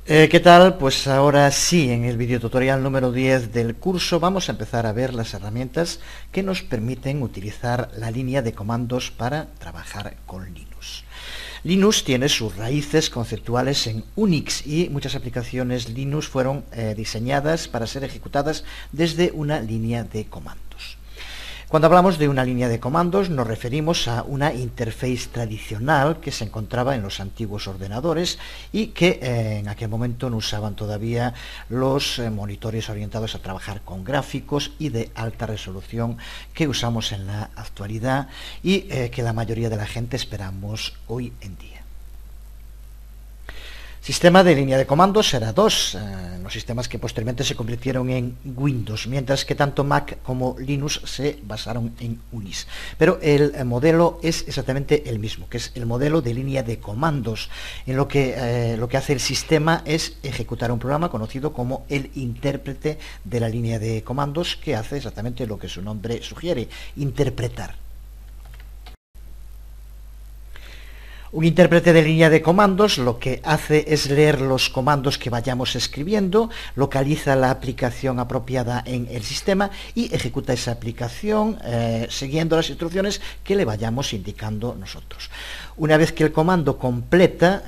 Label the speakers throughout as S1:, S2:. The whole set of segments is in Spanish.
S1: ¿Qué tal? Pues ahora sí, en el video tutorial número 10 del curso vamos a empezar a ver las herramientas que nos permiten utilizar la línea de comandos para trabajar con Linux. Linux tiene sus raíces conceptuales en Unix y muchas aplicaciones Linux fueron diseñadas para ser ejecutadas desde una línea de comandos. Cuando hablamos de una línea de comandos nos referimos a una interface tradicional que se encontraba en los antiguos ordenadores y que en aquel momento no usaban todavía los monitores orientados a trabajar con gráficos y de alta resolución que usamos en la actualidad y que la mayoría de la gente esperamos hoy en día. Sistema de línea de comandos era DOS, los sistemas que posteriormente se convirtieron en Windows, mientras que tanto Mac como Linux se basaron en Unix. Pero el modelo es exactamente el mismo, que es el modelo de línea de comandos, en lo que hace el sistema es ejecutar un programa conocido como el intérprete de la línea de comandos, que hace exactamente lo que su nombre sugiere, interpretar. Un intérprete de línea de comandos lo que hace es leer los comandos que vayamos escribiendo, localiza la aplicación apropiada en el sistema y ejecuta esa aplicación siguiendo las instrucciones que le vayamos indicando nosotros. Una vez que el comando completa,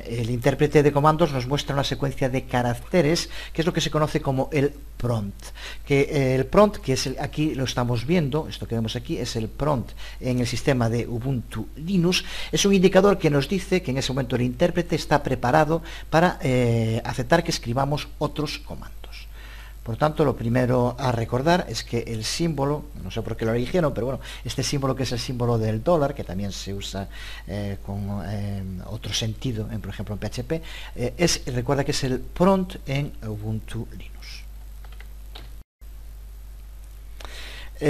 S1: el intérprete de comandos nos muestra una secuencia de caracteres, que es lo que se conoce como el prompt. El prompt, que es aquí lo estamos viendo, esto que vemos aquí es el prompt en el sistema de Ubuntu Linux, es un indicador que nos dice que en ese momento el intérprete está preparado para aceptar que escribamos otros comandos. Por tanto, lo primero a recordar es que el símbolo, no sé por qué lo eligieron, pero bueno, este símbolo que es el símbolo del dólar, que también se usa con otro sentido, por ejemplo en PHP, recuerda que es el prompt en Ubuntu Linux.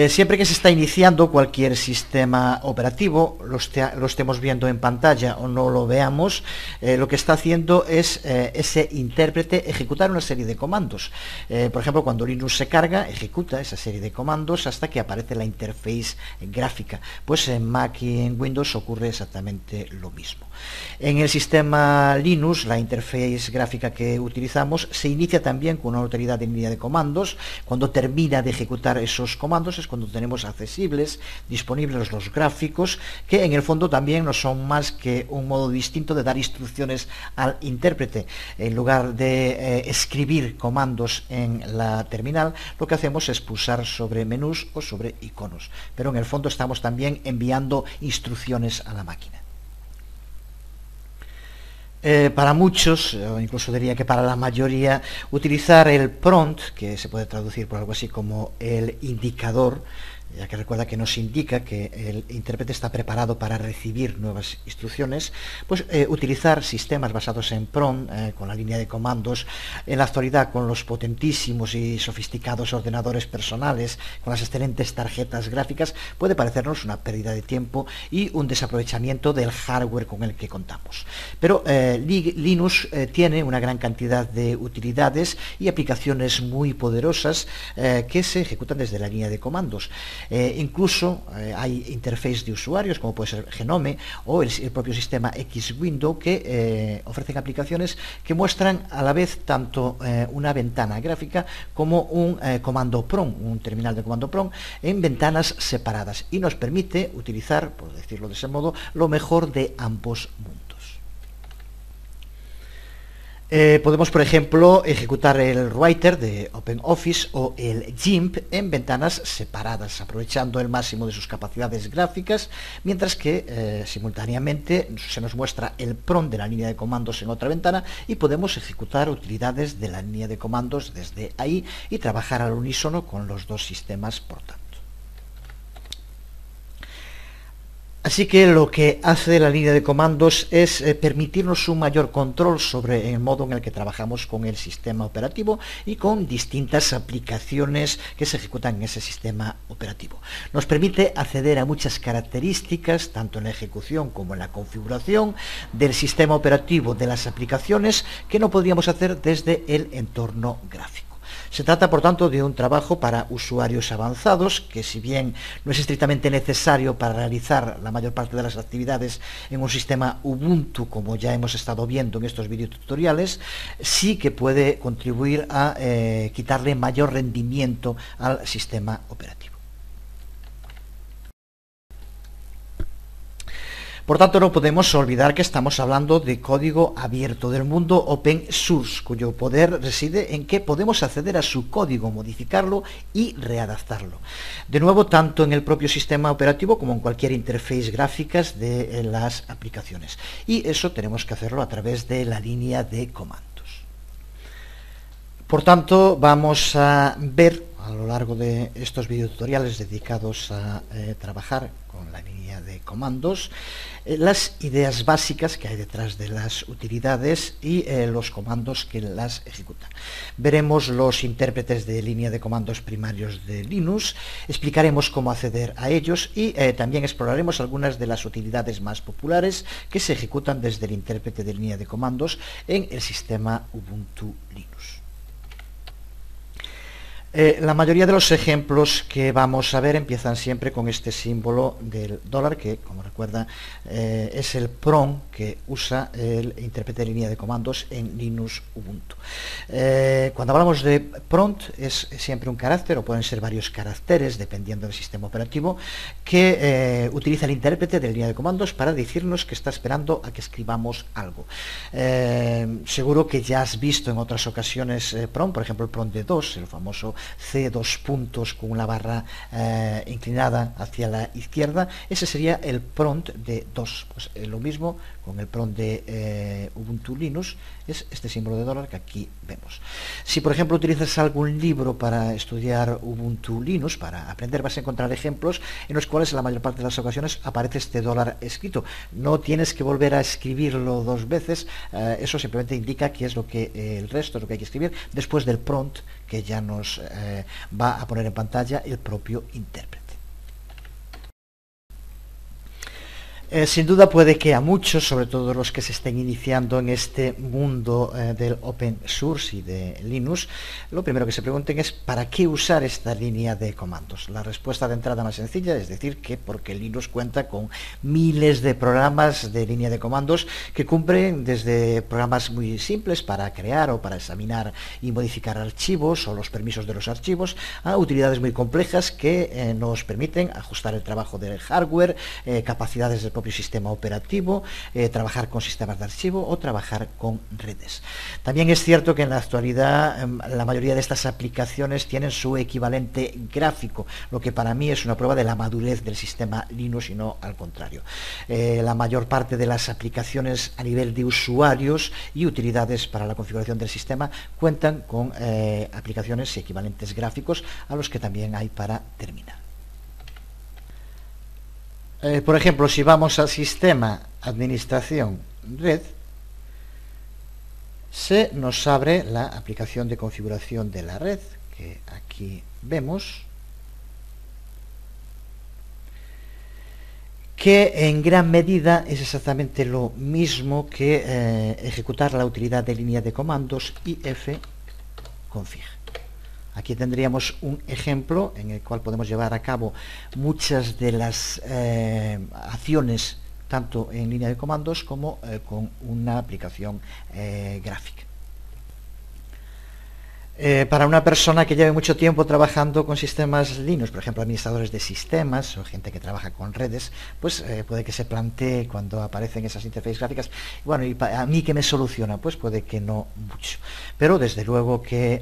S1: Siempre que se está iniciando cualquier sistema operativo, lo estemos viendo en pantalla o no lo veamos, lo que está haciendo es ese intérprete ejecutar una serie de comandos. Por ejemplo, cuando Linux se carga, ejecuta esa serie de comandos hasta que aparece la interface gráfica. Pues en Mac y en Windows ocurre exactamente lo mismo. En el sistema Linux, la interface gráfica que utilizamos se inicia también con una utilidad de línea de comandos. Cuando termina de ejecutar esos comandos es cuando tenemos disponibles los gráficos, que en el fondo también no son más que un modo distinto de dar instrucciones al intérprete. En lugar de escribir comandos en la terminal, lo que hacemos es pulsar sobre menús o sobre iconos, pero en el fondo estamos también enviando instrucciones a la máquina. Para muchos, o incluso diría que para la mayoría, utilizar el prompt, que se puede traducir por algo así como el indicador, ya que recuerda que nos indica que el intérprete está preparado para recibir nuevas instrucciones, pues utilizar sistemas basados en prompt, con la línea de comandos, en la actualidad con los potentísimos y sofisticados ordenadores personales, con las excelentes tarjetas gráficas, puede parecernos una pérdida de tiempo y un desaprovechamiento del hardware con el que contamos. Pero Linux tiene una gran cantidad de utilidades y aplicaciones muy poderosas que se ejecutan desde la línea de comandos. Incluso hay interfaces de usuarios como puede ser Genome o el propio sistema X-Window que ofrecen aplicaciones que muestran a la vez tanto una ventana gráfica como un comando prompt, un terminal de comando prompt en ventanas separadas y nos permite utilizar, por decirlo de ese modo, lo mejor de ambos mundos. Podemos, por ejemplo, ejecutar el Writer de OpenOffice o el GIMP en ventanas separadas, aprovechando el máximo de sus capacidades gráficas, mientras que simultáneamente se nos muestra el prompt de la línea de comandos en otra ventana y podemos ejecutar utilidades de la línea de comandos desde ahí y trabajar al unísono con los dos sistemas, por tanto. Así que lo que hace la línea de comandos es permitirnos un mayor control sobre el modo en el que trabajamos con el sistema operativo y con distintas aplicaciones que se ejecutan en ese sistema operativo. Nos permite acceder a muchas características, tanto en la ejecución como en la configuración del sistema operativo de las aplicaciones, que no podríamos hacer desde el entorno gráfico. Se trata, por tanto, de un trabajo para usuarios avanzados, que si bien no es estrictamente necesario para realizar la mayor parte de las actividades en un sistema Ubuntu, como ya hemos estado viendo en estos videotutoriales, sí que puede contribuir a quitarle mayor rendimiento al sistema operativo. Por tanto, no podemos olvidar que estamos hablando de código abierto, del mundo open source, cuyo poder reside en que podemos acceder a su código, modificarlo y readaptarlo. De nuevo, tanto en el propio sistema operativo como en cualquier interface gráficas de las aplicaciones. Y eso tenemos que hacerlo a través de la línea de comandos. Por tanto, vamos a ver a lo largo de estos videotutoriales dedicados a trabajar con la línea de comandos las ideas básicas que hay detrás de las utilidades y los comandos que las ejecutan. Veremos los intérpretes de línea de comandos primarios de Linux, explicaremos cómo acceder a ellos y también exploraremos algunas de las utilidades más populares que se ejecutan desde el intérprete de línea de comandos en el sistema Ubuntu Linux. La mayoría de los ejemplos que vamos a ver empiezan siempre con este símbolo del dólar, que, como recuerda, es el PROM que usa el intérprete de línea de comandos en Linux Ubuntu. Cuando hablamos de prompt es siempre un carácter, o pueden ser varios caracteres, dependiendo del sistema operativo, que utiliza el intérprete de línea de comandos para decirnos que está esperando a que escribamos algo. Seguro que ya has visto en otras ocasiones prompt, por ejemplo el prompt de DOS, el famoso C, dos puntos con una barra inclinada hacia la izquierda. Ese sería el prompt de DOS. Pues lo mismo con el prompt de Ubuntu Linux, es este símbolo de dólar que aquí vemos. Si por ejemplo utilizas algún libro para estudiar Ubuntu Linux, para aprender, vas a encontrar ejemplos en los cuales en la mayor parte de las ocasiones aparece este dólar escrito. No tienes que volver a escribirlo dos veces, eso simplemente indica que es lo que el resto es lo que hay que escribir después del prompt que ya nos va a poner en pantalla el propio intérprete. Sin duda puede que a muchos, sobre todo los que se estén iniciando en este mundo del open source y de Linux, lo primero que se pregunten es ¿para qué usar esta línea de comandos? La respuesta de entrada más sencilla es decir que porque Linux cuenta con miles de programas de línea de comandos que cumplen desde programas muy simples para crear o para examinar y modificar archivos o los permisos de los archivos, a utilidades muy complejas que nos permiten ajustar el trabajo del hardware, capacidades del propio sistema operativo, trabajar con sistemas de archivo o trabajar con redes. También es cierto que en la actualidad la mayoría de estas aplicaciones tienen su equivalente gráfico, lo que para mí es una prueba de la madurez del sistema Linux y no al contrario. La mayor parte de las aplicaciones a nivel de usuarios y utilidades para la configuración del sistema cuentan con aplicaciones equivalentes gráficos a los que también hay para terminal. Por ejemplo, si vamos al sistema administración red, se nos abre la aplicación de configuración de la red, que aquí vemos, que en gran medida es exactamente lo mismo que ejecutar la utilidad de línea de comandos ifconfig. Aquí tendríamos un ejemplo en el cual podemos llevar a cabo muchas de las acciones tanto en línea de comandos como con una aplicación gráfica. Para una persona que lleve mucho tiempo trabajando con sistemas Linux, por ejemplo administradores de sistemas o gente que trabaja con redes, pues puede que se plantee cuando aparecen esas interfaces gráficas, bueno, ¿y a mí qué me soluciona? Pues puede que no mucho, pero desde luego que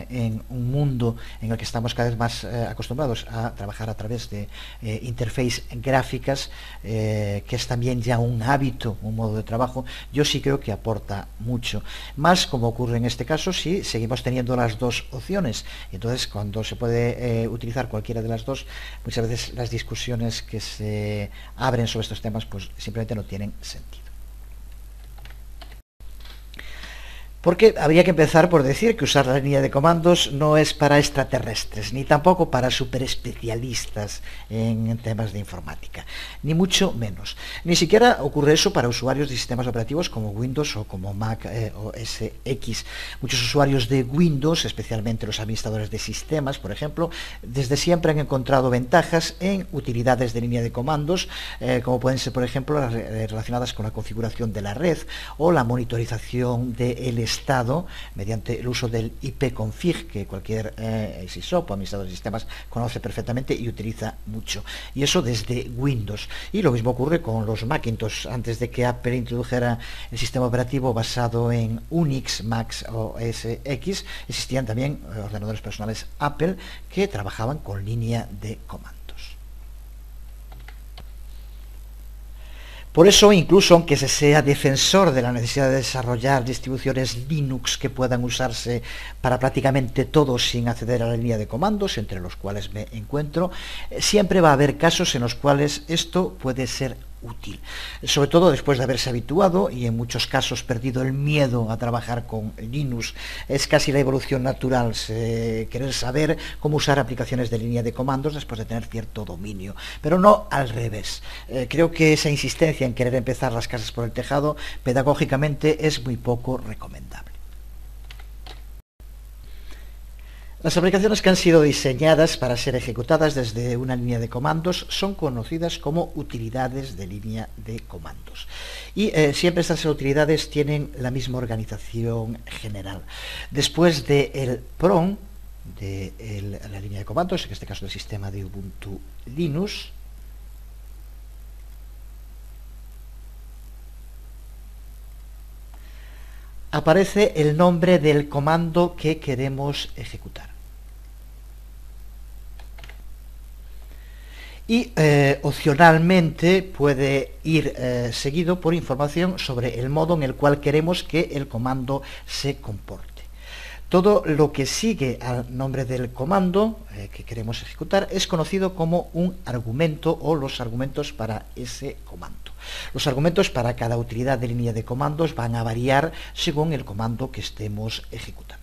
S1: en un mundo en el que estamos cada vez más acostumbrados a trabajar a través de interfaces gráficas, que es también ya un hábito, un modo de trabajo, yo sí creo que aporta mucho, más como ocurre en este caso si seguimos teniendo las dos opciones. Entonces, cuando se puede utilizar cualquiera de las dos, muchas veces las discusiones que se abren sobre estos temas pues simplemente no tienen sentido. Porque habría que empezar por decir que usar la línea de comandos no es para extraterrestres, ni tampoco para superespecialistas en temas de informática, ni mucho menos. Ni siquiera ocurre eso para usuarios de sistemas operativos como Windows o como Mac OS X. Muchos usuarios de Windows, especialmente los administradores de sistemas, por ejemplo, desde siempre han encontrado ventajas en utilidades de línea de comandos, como pueden ser, por ejemplo, las relacionadas con la configuración de la red o la monitorización del estado mediante el uso del ipconfig, que cualquier SysOp o administrador de sistemas conoce perfectamente y utiliza mucho, y eso desde Windows. Y lo mismo ocurre con los Macintosh. Antes de que Apple introdujera el sistema operativo basado en Unix, Mac OS X, existían también ordenadores personales Apple que trabajaban con línea de comandos. Por eso, incluso aunque se sea defensor de la necesidad de desarrollar distribuciones Linux que puedan usarse para prácticamente todo sin acceder a la línea de comandos, entre los cuales me encuentro, siempre va a haber casos en los cuales esto puede ser útil, sobre todo después de haberse habituado y en muchos casos perdido el miedo a trabajar con Linux. Es casi la evolución natural querer saber cómo usar aplicaciones de línea de comandos después de tener cierto dominio, pero no al revés. Creo que esa insistencia en querer empezar las casas por el tejado pedagógicamente es muy poco recomendable. Las aplicaciones que han sido diseñadas para ser ejecutadas desde una línea de comandos son conocidas como utilidades de línea de comandos. Y siempre estas utilidades tienen la misma organización general. Después del PROM, de la línea de comandos, en este caso del sistema de Ubuntu Linux, aparece el nombre del comando que queremos ejecutar. Y opcionalmente puede ir seguido por información sobre el modo en el cual queremos que el comando se comporte. Todo lo que sigue al nombre del comando que queremos ejecutar es conocido como un argumento o los argumentos para ese comando. Los argumentos para cada utilidad de línea de comandos van a variar según el comando que estemos ejecutando.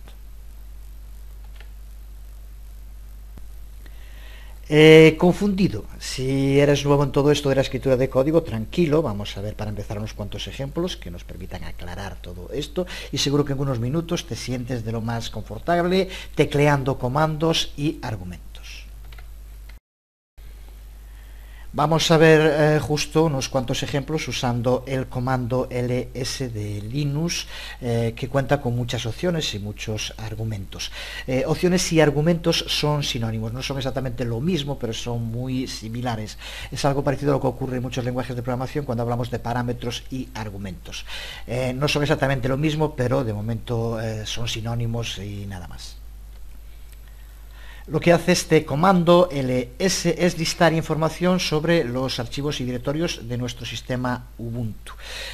S1: Confundido. Si eres nuevo en todo esto de la escritura de código, tranquilo, vamos a ver para empezar unos cuantos ejemplos que nos permitan aclarar todo esto y seguro que en unos minutos te sientes de lo más confortable tecleando comandos y argumentos. Vamos a ver justo unos cuantos ejemplos usando el comando ls de Linux, que cuenta con muchas opciones y muchos argumentos. Opciones y argumentos son sinónimos, no son exactamente lo mismo, pero son muy similares. Es algo parecido a lo que ocurre en muchos lenguajes de programación cuando hablamos de parámetros y argumentos. No son exactamente lo mismo, pero de momento son sinónimos y nada más. Lo que hace este comando ls es listar información sobre los archivos y directorios de nuestro sistema Ubuntu.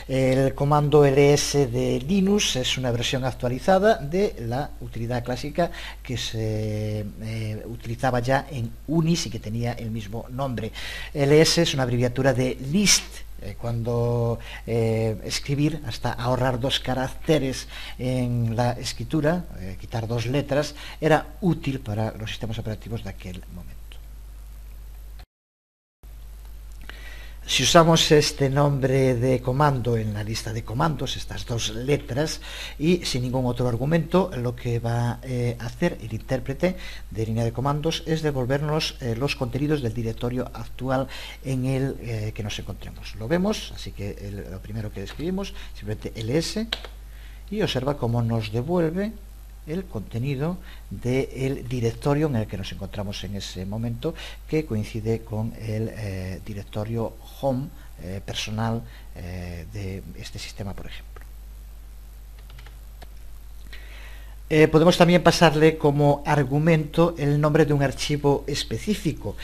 S1: El comando ls de Linux es una versión actualizada de la utilidad clásica que se utilizaba ya en Unix y que tenía el mismo nombre. ls es una abreviatura de list. Cuando escribir hasta ahorrar 2 caracteres en la escritura, quitar 2 letras, era útil para los sistemas operativos de aquel momento. Si usamos este nombre de comando en la lista de comandos, estas 2 letras, y sin ningún otro argumento, lo que va a hacer el intérprete de línea de comandos es devolvernos los contenidos del directorio actual en el que nos encontremos. Lo vemos, así que lo primero que escribimos, simplemente ls, y observa cómo nos devuelve el contenido del directorio en el que nos encontramos en ese momento, que coincide con el directorio home personal de este sistema, por ejemplo. Podemos también pasarle como argumento el nombre de un archivo específico.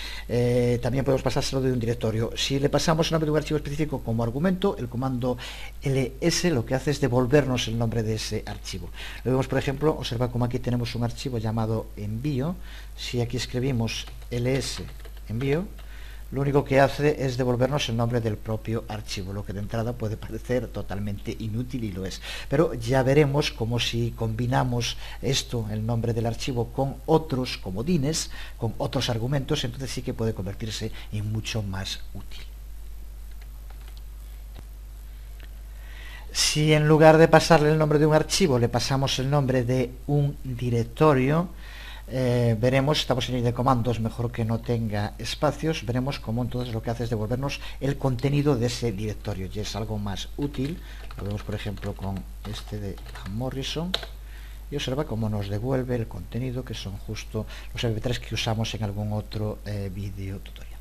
S1: También podemos pasárselo de un directorio. Si le pasamos el nombre de un archivo específico como argumento, el comando ls lo que hace es devolvernos el nombre de ese archivo. Lo vemos, por ejemplo, observa como aquí tenemos un archivo llamado envío. Si aquí escribimos ls envío, lo único que hace es devolvernos el nombre del propio archivo, lo que de entrada puede parecer totalmente inútil y lo es. Pero ya veremos cómo si combinamos esto, el nombre del archivo, con otros comodines, con otros argumentos, entonces sí que puede convertirse en mucho más útil. Si en lugar de pasarle el nombre de un archivo le pasamos el nombre de un directorio, veremos, estamos en línea de comandos, mejor que no tenga espacios, veremos cómo entonces lo que hace es devolvernos el contenido de ese directorio, y es algo más útil. Lo vemos por ejemplo con este de Morrison, y observa cómo nos devuelve el contenido, que son justo los MP3 que usamos en algún otro vídeo tutorial.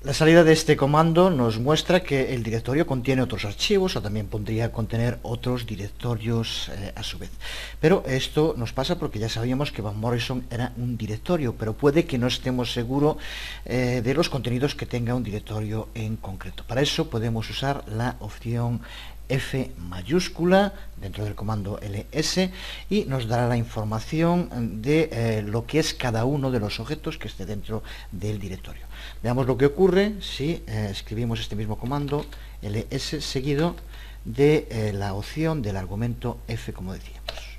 S1: La salida de este comando nos muestra que el directorio contiene otros archivos, o también podría contener otros directorios a su vez. Pero esto nos pasa porque ya sabíamos que Van Morrison era un directorio, pero puede que no estemos seguros de los contenidos que tenga un directorio en concreto. Para eso podemos usar la opción F mayúscula dentro del comando ls y nos dará la información de lo que es cada uno de los objetos que esté dentro del directorio. Veamos lo que ocurre si escribimos este mismo comando ls seguido de la opción del argumento F, como decíamos.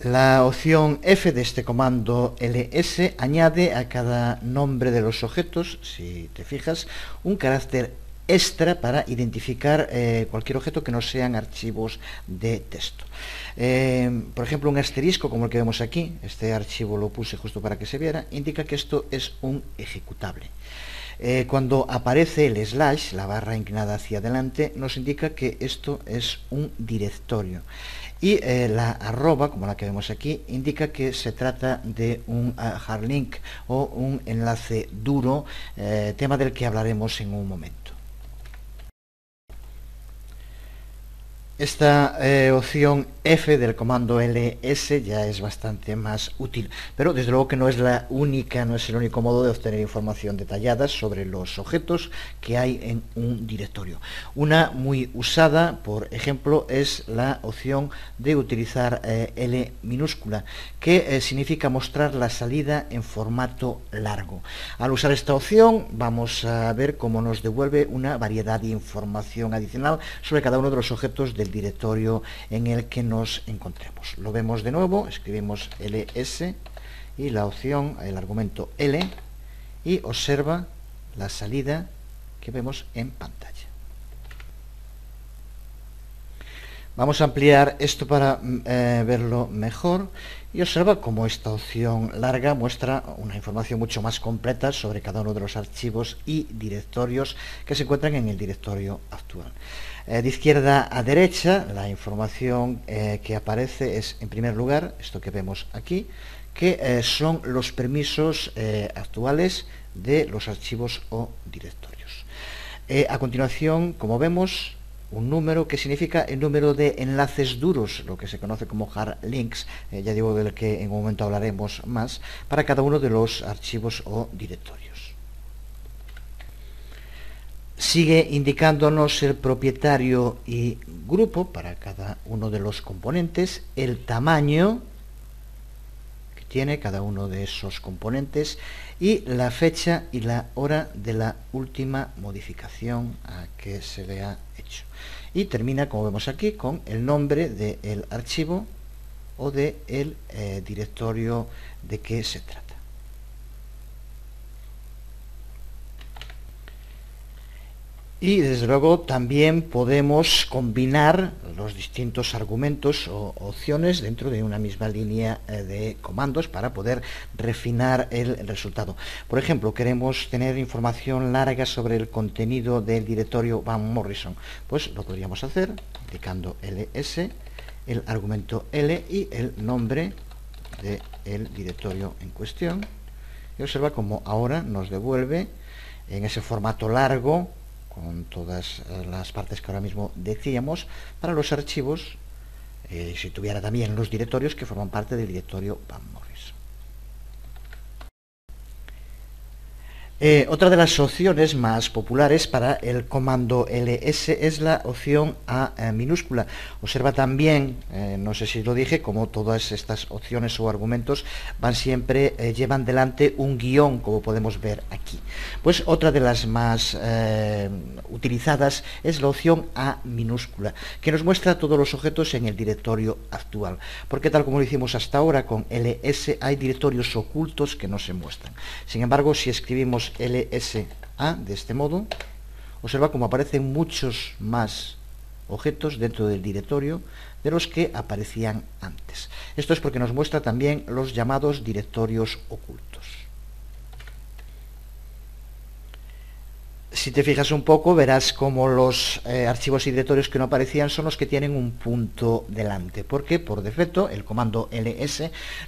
S1: La opción F de este comando ls añade a cada nombre de los objetos, si te fijas, un carácter extra para identificar cualquier objeto que no sean archivos de texto. Por ejemplo, un asterisco como el que vemos aquí, este archivo lo puse justo para que se viera, indica que esto es un ejecutable. Cuando aparece el slash, la barra inclinada hacia adelante, nos indica que esto es un directorio. Y la arroba, como la que vemos aquí, indica que se trata de un hard link o un enlace duro, tema del que hablaremos en un momento. Esta opción F del comando ls ya es bastante más útil, pero desde luego que no es la única, no es el único modo de obtener información detallada sobre los objetos que hay en un directorio. Una muy usada, por ejemplo, es la opción de utilizar L minúscula, que significa mostrar la salida en formato largo. Al usar esta opción vamos a ver cómo nos devuelve una variedad de información adicional sobre cada uno de los objetos del directorio en el que nos encontremos. Lo vemos de nuevo, escribimos ls y la opción, el argumento L, y observa la salida que vemos en pantalla. Vamos a ampliar esto para verlo mejor y observa cómo esta opción larga muestra una información mucho más completa sobre cada uno de los archivos y directorios que se encuentran en el directorio actual. De izquierda a derecha, la información que aparece es, en primer lugar, esto que vemos aquí, que son los permisos actuales de los archivos o directorios. A continuación, como vemos, un número que significa el número de enlaces duros, lo que se conoce como hard links, ya digo del que en un momento hablaremos más, para cada uno de los archivos o directorios. Sigue indicándonos el propietario y grupo para cada uno de los componentes, el tamaño que tiene cada uno de esos componentes y la fecha y la hora de la última modificación a que se le ha hecho. Y termina, como vemos aquí, con el nombre del archivo o del directorio de que se trata. Y desde luego también podemos combinar los distintos argumentos o opciones dentro de una misma línea de comandos para poder refinar el resultado. Por ejemplo, queremos tener información larga sobre el contenido del directorio Van Morrison. Pues lo podríamos hacer indicando ls, el argumento L y el nombre del directorio en cuestión. Y observa cómo ahora nos devuelve en ese formato largo, con todas las partes que ahora mismo decíamos, para los archivos, si tuviera también los directorios que forman parte del directorio Van Morrison. Otra de las opciones más populares para el comando ls es la opción A minúscula. Observa también, no sé si lo dije, como todas estas opciones o argumentos van siempre, llevan delante un guión, como podemos ver aquí. Pues otra de las más utilizadas es la opción A minúscula, que nos muestra todos los objetos en el directorio actual, porque tal como lo hicimos hasta ahora con ls hay directorios ocultos que no se muestran. Sin embargo, si escribimos LSA de este modo, observa cómo aparecen muchos más objetos dentro del directorio de los que aparecían antes. Esto es porque nos muestra también los llamados directorios ocultos. Si te fijas un poco, verás como los archivos y directorios que no aparecían son los que tienen un punto delante, porque por defecto el comando ls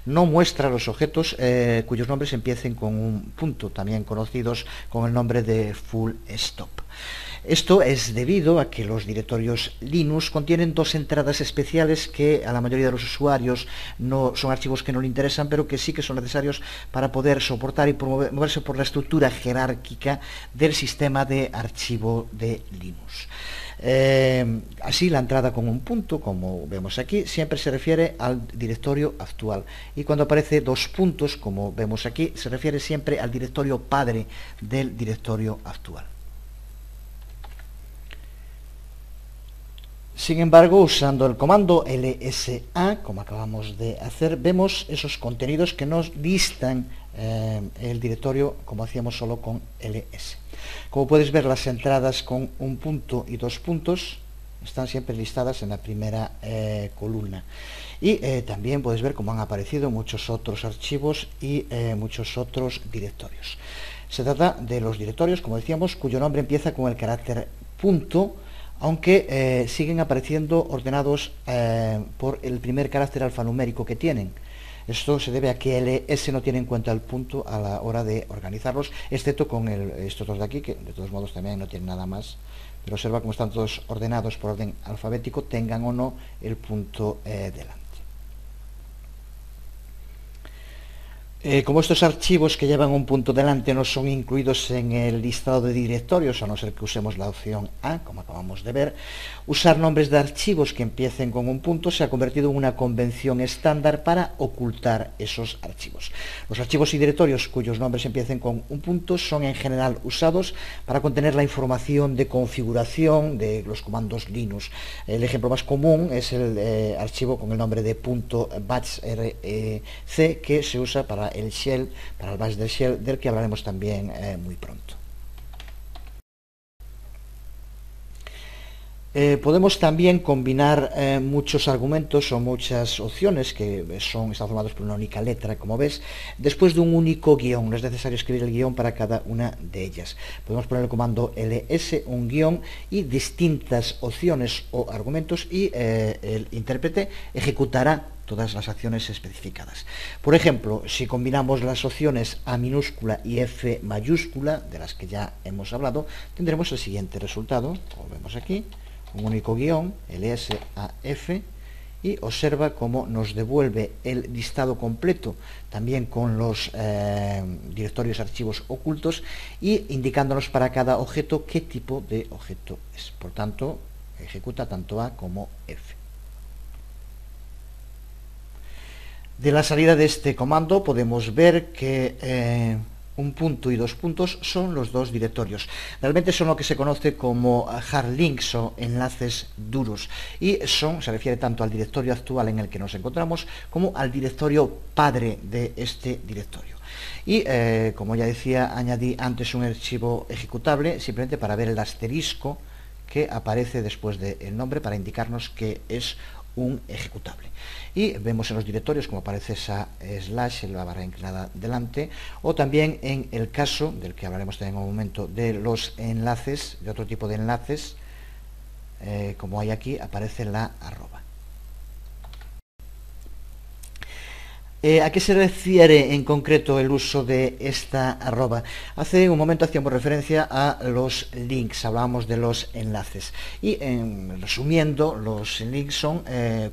S1: no muestra los objetos cuyos nombres empiecen con un punto, también conocidos con el nombre de full stop. Esto es debido a que los directorios Linux contienen dos entradas especiales que a la mayoría de los usuarios no son archivos que no le interesan, pero que sí que son necesarios para poder soportar y moverse por la estructura jerárquica del sistema de archivo de Linux. Así la entrada con un punto, como vemos aquí, siempre se refiere al directorio actual, y cuando aparece dos puntos, como vemos aquí, se refiere siempre al directorio padre del directorio actual. Sin embargo, usando el comando lsa, como acabamos de hacer, vemos esos contenidos que nos listan el directorio como hacíamos solo con ls. Como puedes ver, las entradas con un punto y dos puntos están siempre listadas en la primera columna. Y también puedes ver cómo han aparecido muchos otros archivos y muchos otros directorios. Se trata de los directorios, como decíamos, cuyo nombre empieza con el carácter punto, aunque siguen apareciendo ordenados por el primer carácter alfanumérico que tienen. Esto se debe a que ls no tiene en cuenta el punto a la hora de organizarlos, excepto con estos dos de aquí, que de todos modos también no tienen nada más. Pero observa cómo están todos ordenados por orden alfabético, tengan o no el punto delante. Como estos archivos que llevan un punto delante no son incluidos en el listado de directorios, a no ser que usemos la opción A, como acabamos de ver, usar nombres de archivos que empiecen con un punto se ha convertido en una convención estándar para ocultar esos archivos. Los archivos y directorios cuyos nombres empiecen con un punto son en general usados para contener la información de configuración de los comandos Linux. El ejemplo más común es el archivo con el nombre de .batch.rc, que se usa para el shell, para el bash del shell, del que hablaremos también muy pronto. Podemos también combinar muchos argumentos o muchas opciones que están formados por una única letra, como ves, después de un único guión. No es necesario escribir el guión para cada una de ellas. Podemos poner el comando ls, un guión y distintas opciones o argumentos, y el intérprete ejecutará todas las acciones especificadas. Por ejemplo, si combinamos las opciones A minúscula y F mayúscula, de las que ya hemos hablado, tendremos el siguiente resultado, como vemos aquí, un único guión, LSAF, y observa cómo nos devuelve el listado completo, también con los directorios archivos ocultos, y indicándonos para cada objeto qué tipo de objeto es. Por tanto, ejecuta tanto A como F. De la salida de este comando podemos ver que un punto y dos puntos son los dos directorios. Realmente son lo que se conoce como hard links o enlaces duros, y se refiere tanto al directorio actual en el que nos encontramos como al directorio padre de este directorio. Y como ya decía, añadí antes un archivo ejecutable simplemente para ver el asterisco que aparece después del nombre para indicarnos que es un ejecutable. Y vemos en los directorios como aparece esa slash en la barra inclinada delante, o también en el caso del que hablaremos también en un momento de los enlaces, de otro tipo de enlaces, como hay aquí, aparece la arroba. ¿A qué se refiere en concreto el uso de esta arroba? Hace un momento hacíamos referencia a los links, hablábamos de los enlaces. Y resumiendo, los links son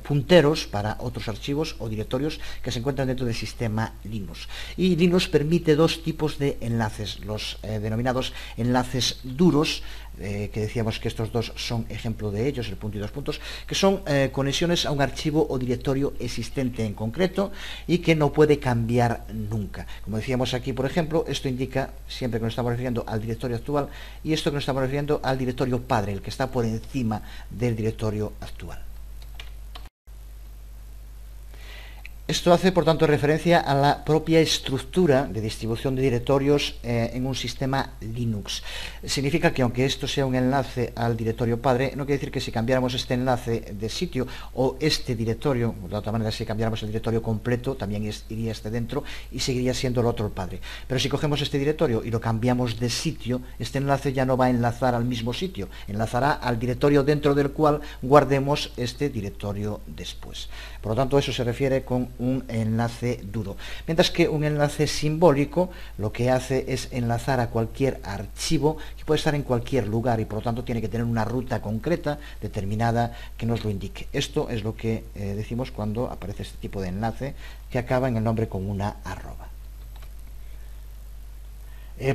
S1: punteros para otros archivos o directorios que se encuentran dentro del sistema Linux. Y Linux permite dos tipos de enlaces, los denominados enlaces duros, que decíamos que estos dos son ejemplo de ellos, el punto y dos puntos, que son conexiones a un archivo o directorio existente en concreto y que no puede cambiar nunca. Como decíamos aquí, por ejemplo, esto indica siempre que nos estamos refiriendo al directorio actual y esto que nos estamos refiriendo al directorio padre, el que está por encima del directorio actual. Esto hace, por tanto, referencia a la propia estructura de distribución de directorios en un sistema Linux. Significa que aunque esto sea un enlace al directorio padre, no quiere decir que si cambiáramos este enlace de sitio o este directorio, de otra manera si cambiáramos el directorio completo, también iría este dentro y seguiría siendo el otro el padre. Pero si cogemos este directorio y lo cambiamos de sitio, este enlace ya no va a enlazar al mismo sitio, enlazará al directorio dentro del cual guardemos este directorio después. Por lo tanto, eso se refiere con un enlace duro. Mientras que un enlace simbólico lo que hace es enlazar a cualquier archivo que puede estar en cualquier lugar y por lo tanto tiene que tener una ruta concreta, determinada, que nos lo indique. Esto es lo que decimos cuando aparece este tipo de enlace que acaba en el nombre con una arroba.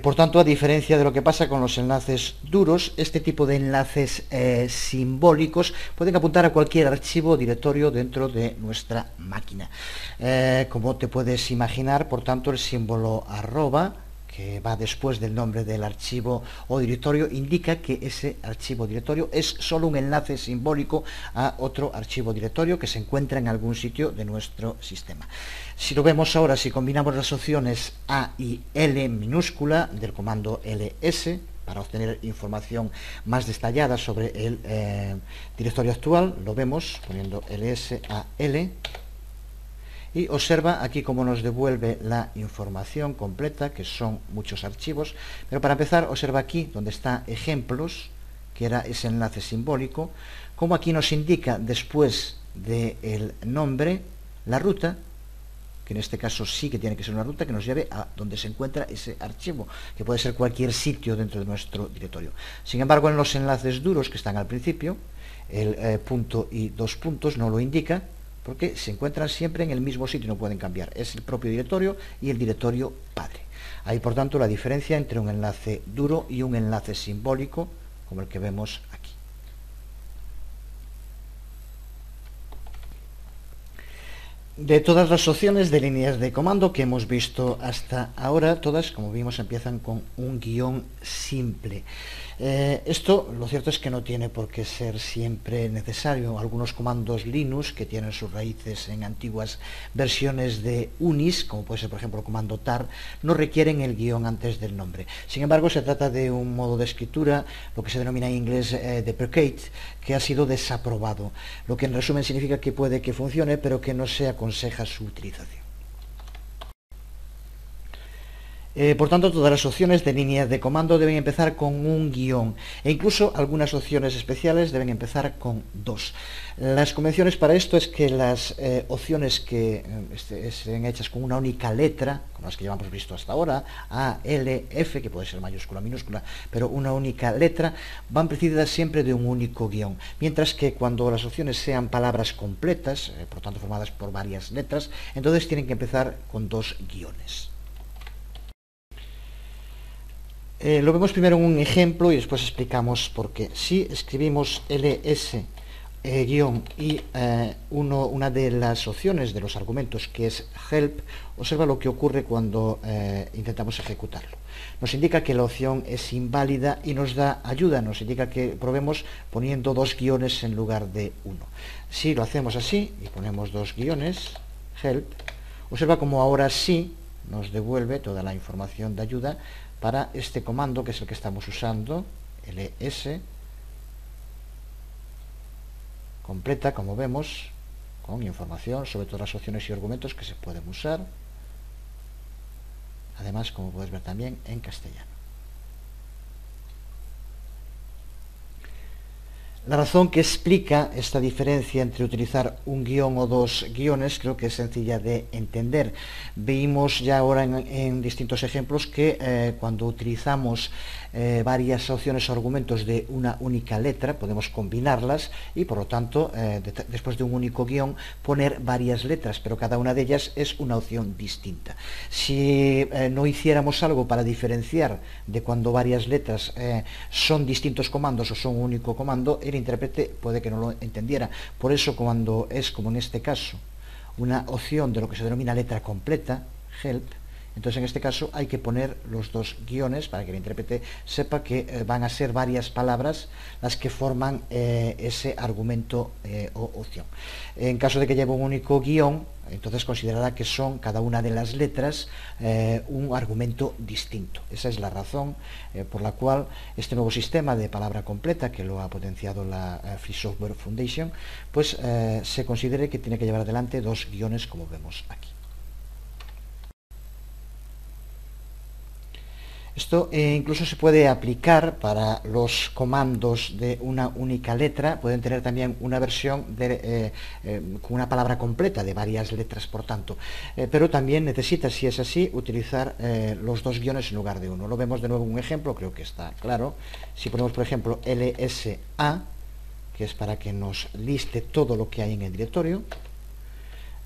S1: Por tanto, a diferencia de lo que pasa con los enlaces duros, este tipo de enlaces simbólicos pueden apuntar a cualquier archivo o directorio dentro de nuestra máquina. Como te puedes imaginar, por tanto, el símbolo arroba, que va después del nombre del archivo o directorio, indica que ese archivo o directorio es solo un enlace simbólico a otro archivo o directorio que se encuentra en algún sitio de nuestro sistema. Si lo vemos ahora, si combinamos las opciones A y L minúscula del comando ls, para obtener información más detallada sobre el directorio actual, lo vemos poniendo ls a L. Y observa aquí cómo nos devuelve la información completa, que son muchos archivos. Pero para empezar, observa aquí donde está ejemplos, que era ese enlace simbólico, como aquí nos indica después del nombre la ruta, que en este caso sí que tiene que ser una ruta que nos lleve a donde se encuentra ese archivo, que puede ser cualquier sitio dentro de nuestro directorio. Sin embargo, en los enlaces duros que están al principio, el punto y dos puntos no lo indica, porque se encuentran siempre en el mismo sitio y no pueden cambiar. Es el propio directorio y el directorio padre. Hay, por tanto, la diferencia entre un enlace duro y un enlace simbólico, como el que vemos aquí. De todas las opciones de líneas de comando que hemos visto hasta ahora, todas, como vimos, empiezan con un guión simple. Esto, lo cierto es que no tiene por qué ser siempre necesario. Algunos comandos Linux que tienen sus raíces en antiguas versiones de Unis, como puede ser por ejemplo el comando tar, no requieren el guión antes del nombre. Sin embargo, se trata de un modo de escritura, lo que se denomina en inglés deprecate, que ha sido desaprobado, lo que en resumen significa que puede que funcione, pero que no se aconseja su utilización. Por tanto, todas las opciones de líneas de comando deben empezar con un guión e incluso algunas opciones especiales deben empezar con dos. Las convenciones para esto es que las opciones que estén hechas con una única letra, como las que ya hemos visto hasta ahora, A, L, F, que puede ser mayúscula, minúscula, pero una única letra, van precedidas siempre de un único guión. Mientras que cuando las opciones sean palabras completas, por tanto formadas por varias letras, entonces tienen que empezar con dos guiones. Lo vemos primero en un ejemplo y después explicamos por qué. Si escribimos ls guión y una de las opciones de los argumentos, que es help, observa lo que ocurre cuando intentamos ejecutarlo. Nos indica que la opción es inválida y nos da ayuda, nos indica que probemos poniendo dos guiones en lugar de uno. Si lo hacemos así y ponemos dos guiones, help, observa como ahora sí nos devuelve toda la información de ayuda para este comando, que es el que estamos usando, ls, completa, como vemos, con información sobre todas las opciones y argumentos que se pueden usar, además, como puedes ver, también en castellano. La razón que explica esta diferencia entre utilizar un guión o dos guiones creo que es sencilla de entender. Vimos ya ahora en distintos ejemplos que cuando utilizamos varias opciones o argumentos de una única letra podemos combinarlas y por lo tanto después de un único guión poner varias letras, pero cada una de ellas es una opción distinta. Si no hiciéramos algo para diferenciar de cuando varias letras son distintos comandos o son un único comando, el intérprete puede que no lo entendiera. Por eso cuando es, como en este caso, una opción de lo que se denomina letra completa, help, entonces en este caso hay que poner los dos guiones para que el intérprete sepa que van a ser varias palabras las que forman ese argumento o opción. En caso de que lleve un único guión, entonces considerará que son cada una de las letras un argumento distinto. Esa es la razón por la cual este nuevo sistema de palabra completa, que lo ha potenciado la Free Software Foundation, pues se considere que tiene que llevar adelante dos guiones, como vemos aquí. Esto incluso se puede aplicar para los comandos de una única letra. Pueden tener también una versión con una palabra completa de varias letras, por tanto. Pero también necesita, si es así, utilizar los dos guiones en lugar de uno. Lo vemos de nuevo en un ejemplo, creo que está claro. Si ponemos, por ejemplo, LSA, que es para que nos liste todo lo que hay en el directorio,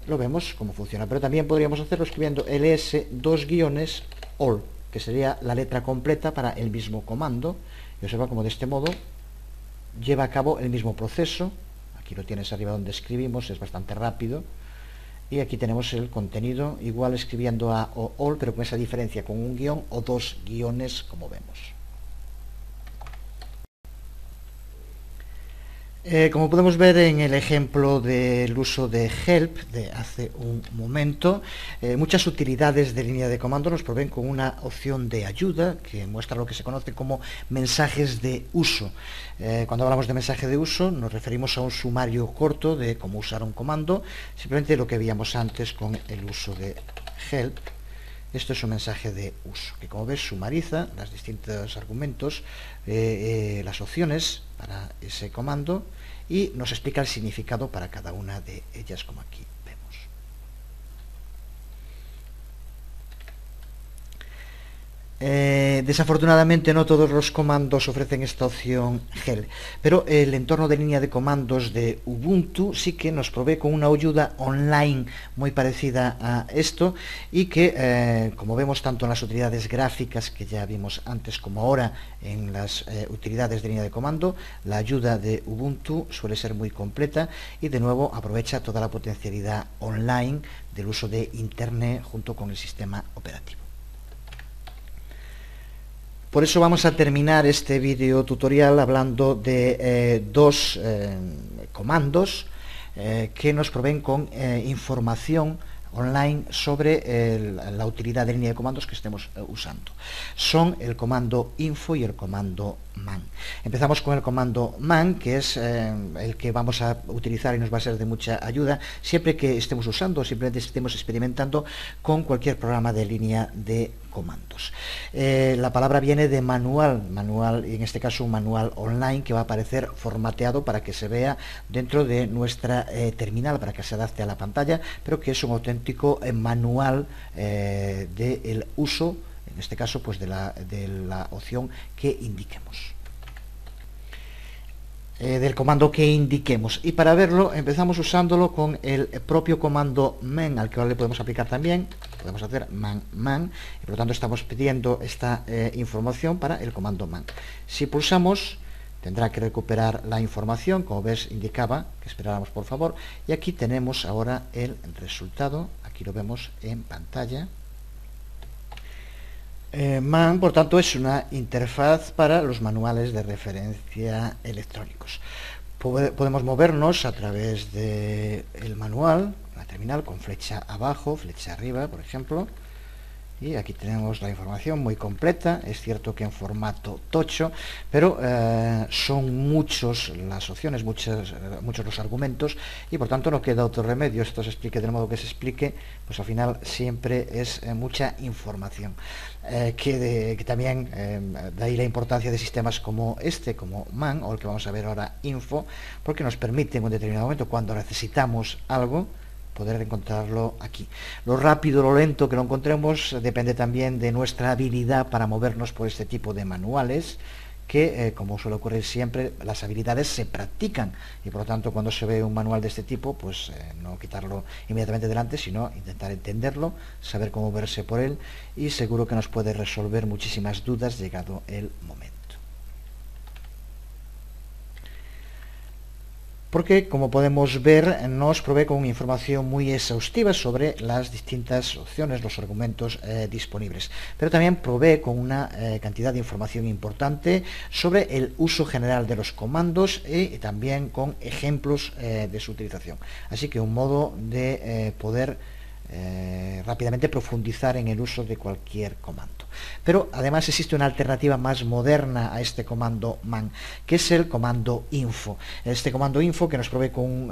S1: lo vemos cómo funciona. Pero también podríamos hacerlo escribiendo ls dos guiones all, que sería la letra completa para el mismo comando, y observa como de este modo lleva a cabo el mismo proceso. Aquí lo tienes arriba donde escribimos, es bastante rápido, y aquí tenemos el contenido igual escribiendo a o all, pero con esa diferencia, con un guión o dos guiones, como vemos. Como podemos ver en el ejemplo del uso de help de hace un momento, muchas utilidades de línea de comando nos proveen con una opción de ayuda que muestra lo que se conoce como mensajes de uso. Cuando hablamos de mensaje de uso nos referimos a un sumario corto de cómo usar un comando, simplemente lo que veíamos antes con el uso de help. Esto es un mensaje de uso, que como ves sumariza los distintos argumentos, las opciones para ese comando y nos explica el significado para cada una de ellas, como aquí vemos. Desafortunadamente no todos los comandos ofrecen esta opción help, pero el entorno de línea de comandos de Ubuntu sí que nos provee con una ayuda online muy parecida a esto y que, como vemos tanto en las utilidades gráficas que ya vimos antes como ahora en las utilidades de línea de comando, la ayuda de Ubuntu suele ser muy completa y de nuevo aprovecha toda la potencialidad online del uso de Internet junto con el sistema operativo. Por eso vamos a terminar este video tutorial hablando de dos comandos que nos proveen con información online sobre la utilidad de línea de comandos que estemos usando. Son el comando info y el comando man. Empezamos con el comando man, que es el que vamos a utilizar y nos va a ser de mucha ayuda siempre que estemos usando o simplemente estemos experimentando con cualquier programa de línea de comandos. La palabra viene de manual, y en este caso un manual online que va a aparecer formateado para que se vea dentro de nuestra terminal, para que se adapte a la pantalla, pero que es un auténtico manual del uso, en este caso pues de la opción que indiquemos. Del comando que indiquemos, y para verlo empezamos usándolo con el propio comando man, al que le podemos aplicar también, podemos hacer man, y por lo tanto estamos pidiendo esta información para el comando man. Si pulsamos tendrá que recuperar la información, como ves indicaba que esperáramos por favor, y aquí tenemos ahora el resultado, aquí lo vemos en pantalla. Man, por tanto, es una interfaz para los manuales de referencia electrónicos. Podemos movernos a través del manual, la terminal, con flecha abajo, flecha arriba, por ejemplo, Y aquí tenemos la información muy completa. Es cierto que en formato tocho, pero son muchos las opciones, muchos los argumentos, y por tanto no queda otro remedio. Esto se explique del modo que se explique, pues al final siempre es mucha información. Que también de ahí la importancia de sistemas como este, como MAN, o el que vamos a ver ahora, Info, porque nos permite en un determinado momento, cuando necesitamos algo, poder encontrarlo aquí. Lo rápido, lo lento que lo encontremos depende también de nuestra habilidad para movernos por este tipo de manuales, que como suele ocurrir siempre, las habilidades se practican, y por lo tanto cuando se ve un manual de este tipo, pues no quitarlo inmediatamente delante, sino intentar entenderlo, saber cómo verse por él, y seguro que nos puede resolver muchísimas dudas llegado el momento. Porque, como podemos ver, nos provee con información muy exhaustiva sobre las distintas opciones, los argumentos disponibles. Pero también provee con una cantidad de información importante sobre el uso general de los comandos, y también con ejemplos de su utilización. Así que un modo de poder rápidamente profundizar en el uso de cualquier comando. Pero además existe una alternativa más moderna a este comando MAN, que es el comando info. Este comando info, que nos provee con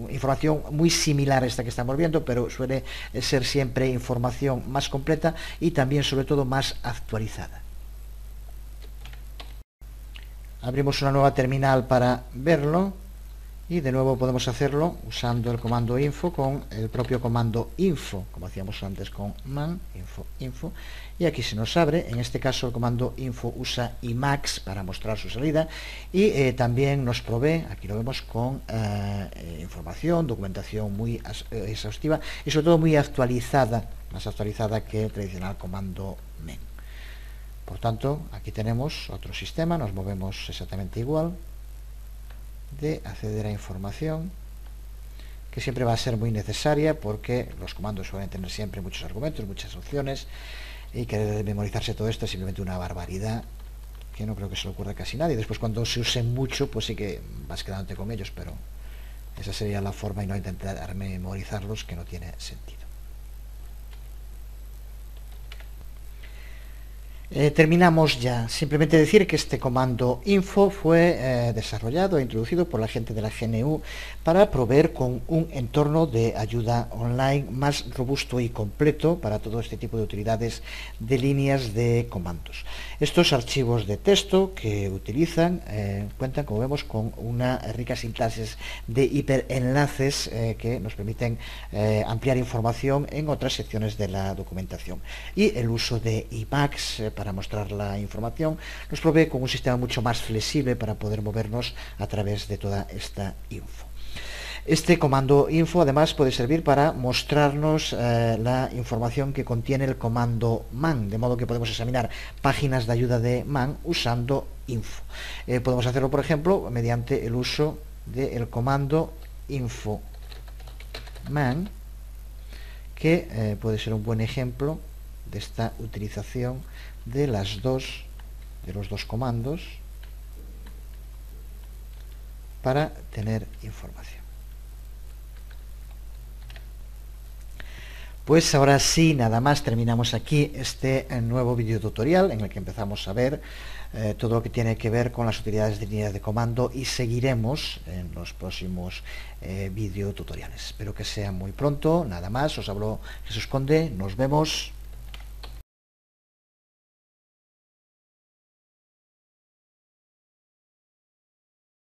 S1: información muy similar a esta que estamos viendo, pero suele ser siempre información más completa y también, sobre todo, más actualizada. Abrimos una nueva terminal para verlo. Y de nuevo podemos hacerlo usando el comando info con el propio comando info, como hacíamos antes con man, info, y aquí se nos abre. En este caso el comando info usa Emacs para mostrar su salida, y también nos provee, aquí lo vemos, con información, documentación muy exhaustiva y sobre todo muy actualizada, más actualizada que el tradicional comando men. Por tanto, aquí tenemos otro sistema, nos movemos exactamente igual, de acceder a información, que siempre va a ser muy necesaria, porque los comandos suelen tener siempre muchos argumentos, muchas opciones, y querer memorizarse todo esto es simplemente una barbaridad que no creo que se le ocurra a casi nadie. Después, cuando se usen mucho, pues sí que vas quedándote con ellos, pero esa sería la forma, y no intentar memorizarlos, que no tiene sentido. Terminamos ya. Simplemente decir que este comando info fue desarrollado e introducido por la gente de la GNU para proveer con un entorno de ayuda online más robusto y completo para todo este tipo de utilidades de líneas de comandos. Estos archivos de texto que utilizan cuentan, como vemos, con una rica sintaxis de hiperenlaces que nos permiten ampliar información en otras secciones de la documentación. Y el uso de Emacs para mostrar la información nos provee con un sistema mucho más flexible para poder movernos a través de toda esta info. Este comando info además puede servir para mostrarnos la información que contiene el comando man, de modo que podemos examinar páginas de ayuda de man usando info. Podemos hacerlo, por ejemplo, mediante el uso del comando info man, que puede ser un buen ejemplo de esta utilización de los dos comandos para tener información. Pues ahora sí, nada más, terminamos aquí este nuevo video tutorial en el que empezamos a ver todo lo que tiene que ver con las utilidades de líneas de comando, y seguiremos en los próximos video tutoriales. Espero que sea muy pronto. Nada más, os habló Jesús Conde, nos vemos.